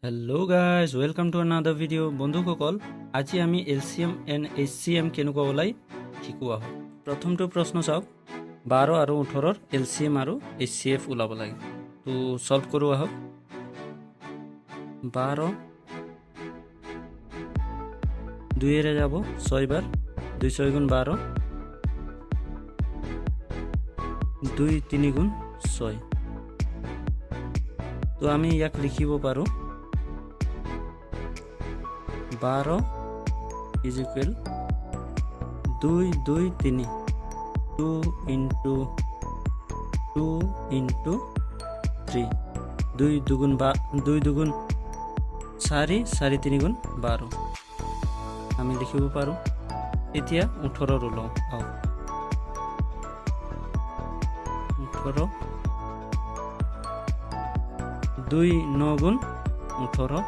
Hello guys, welcome to another video. বন্ধুসকল আজি আমি LCM and HCM কেনেকুৱা ওলাই শিকোৱা হ'ব। প্ৰথমটো প্ৰশ্ন চাওক 12 আৰু 18 ৰ LCM আৰু HCF ওলাব লাগে। তো সলভ কৰো আহক। 12 2 এৰে যাব 6 বাৰ 2 6 গুণ 12 2 3 গুণ 6। তো আমি ইয়াক লিখিব পাৰো 12 is equal 2 2 3 2 into 2 into 3 2 দুগুণ 4 4 3 গুণ 12 আমি লিখিব পাৰো। এতিয়া 18 ওলাও 18 2 9 গুণ 18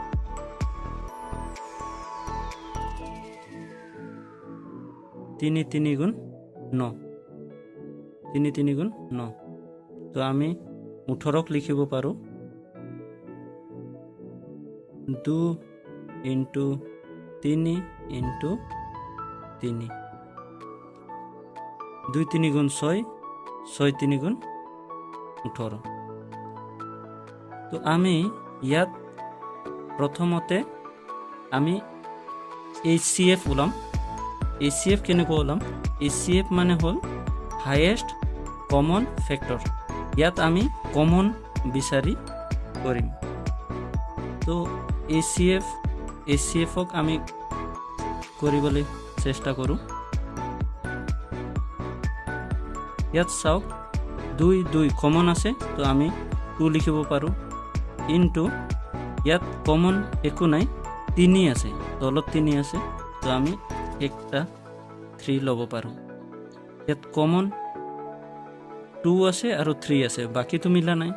3 3 গুণ 9 3 3 গুণ 9। তো আমি 18 লিখিব পাৰো 2 into 3 into 3 2 3 গুণ 6 6 3 গুণ 18। তো আমি ইয়াত প্ৰথমতে আমি HCF ওলাম। HCF কেনেকৈ ওলাম? HCF মানে হ'ল হাইয়েষ্ট কমন ফেক্টৰ। ইয়াত আমি কমন বিচাৰি কৰিম। তো HCF-ক আমি কৰিবলৈ চেষ্টা কৰোঁ। ইয়াত চাওক 2 2 কমন আছে, তো আমি 2 লিখিব পাৰোঁ ইনটু ইয়াত কমন একো নাই 3 আছে, তলত 3 আছে, তো আমি একটা 3 ল'ব পাৰোঁ। ইয়াত কমন 2 আছে আৰু 3 আছে, বাকীটো মিলা নাই।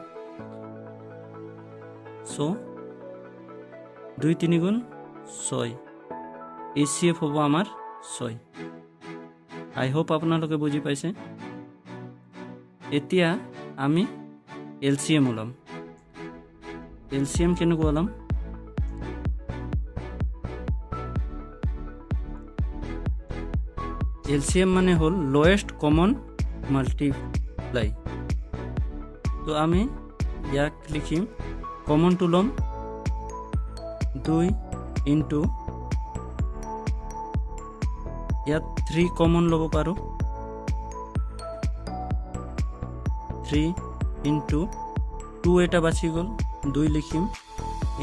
সো 2 3 গুণ 6 HCF হ'ব আমাৰ 6। আই হোপ আপোনালোকে বুজি পাইছে। এতিয়া আমি LCM ওলাম। LCM কেনেকৈ ওলাম? LCM মানে হ'ল লোয়েষ্ট কমন মাল্টিপ্লাই। তো আমি ইয়াক লিখিম কমনটো ল'ম 2 ইনটু ইয়াত 3 কমন ল'ব পাৰোঁ 3 ইনটু 2 এটা বাচি গ'ল 2 লিখিম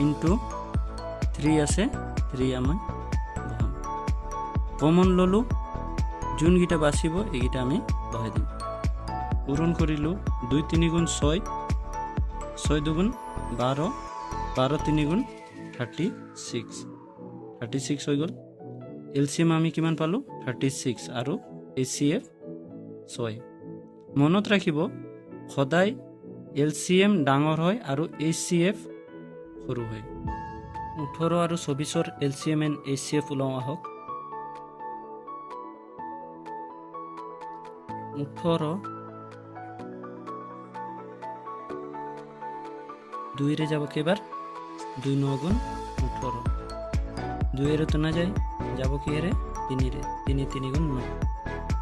ইনটু 3 আছে 3 আমি বহাম। কমন ল'লোঁ, যোনকেইটা বাচিব এইকেইটা আমি বহাই দিম। পূৰণ কৰিলোঁ 2 3 গুণ 6 6 2 গুণ 12 12 3 গুণ 36 হৈ গ'ল। LCM আমি কিমান পালোঁ? 36 আৰু HCF 6। মনত ৰাখিব সদায় LCM ডাঙৰ হয় আৰু HCF সৰু হয়। 18 আৰু 24ৰ LCM and HCF ওলাওঁ আহক। 18 2 রে যাব কেবার 2 9 গুণ 18 2 এর তো না যায় যাব কি এর 3 রে 3 3 গুণ 9।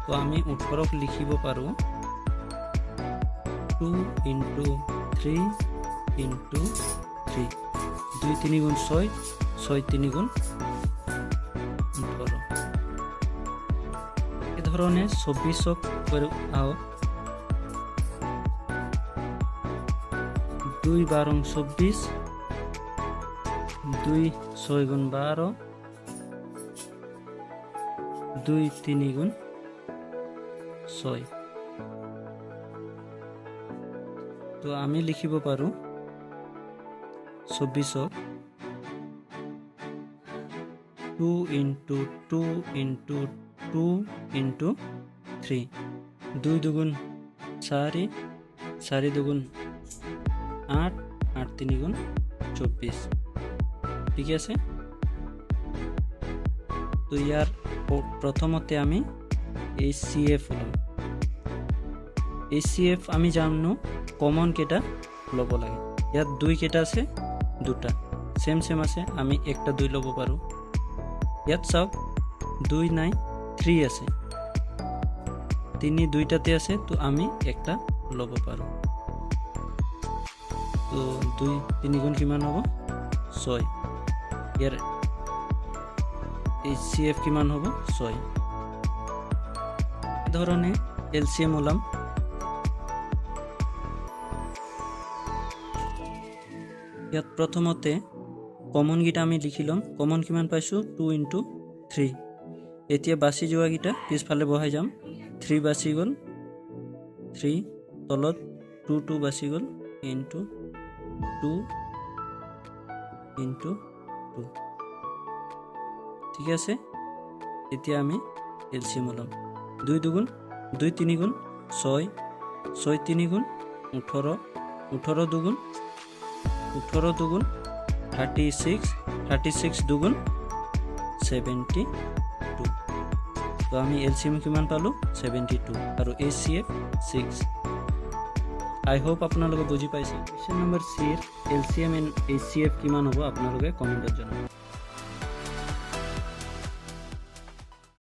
তো আমি 18 লিখিব পারো 2 into 3 into 3 2 3 গুণ 6 6 3 গুণ 18। এই ধরনের 24 করে আও 2 12 24 2 6 গুণ 12 2 3 গুণ 6। তো আমি লিখিব পাৰো 24 2 into 2 into 2 into 3 2 দুগুণ 4 4 দুগুণ 8 8 3 গুণ 24। ঠিক আছে। তো ইয়ার প্রথমতে আমি HCF ওলাম। HCF আমি জানো কমন কেটা ল'ব লাগে। ইয়াত 2 কেটা আছে 2টা, সেম সেম আছে, আমি একটা 2 ল'ব পাৰোঁ। ইয়াত চাওক 2 নাই 3 আছে, 3 দুইটাতে আছে, তো আমি একটা ল'ব পাৰোঁ। তো 2 3 গুণ কিমান হ'ব 6, ইয়াৰ HCF কিমান হ'ব 6। এই ধৰণে LCM ওলাম। ইয়াত প্ৰথমতে কমনকেইটা আমি লিখি ল'ম। কমন কিমান পাইছোঁ 2 × 3। এতিয়া বাছি যোৱাকেইটা পিছফালে বহাই যাম। 3 বাছি গ'ল, 3 তলত 2 বাছি গ'ল, ইনটু 2 × 2। ঠিক আছে, এতিয়া আমি LCM ওলাম। 2 দুগুণ 2 3 গুণ 6, 6 3 গুণ 18, 18 দুগুণ 18 দুগুণ 36, 36 দুগুণ 72। তো আমি LCM কিমান পালোঁ 72 আৰু HCF 6। আই হোপ আপোনালোকে বুজি পাইছে। Question number 3 LCM and HCF কিমান হ'ব আপোনালোকে কমেণ্টত জনাব।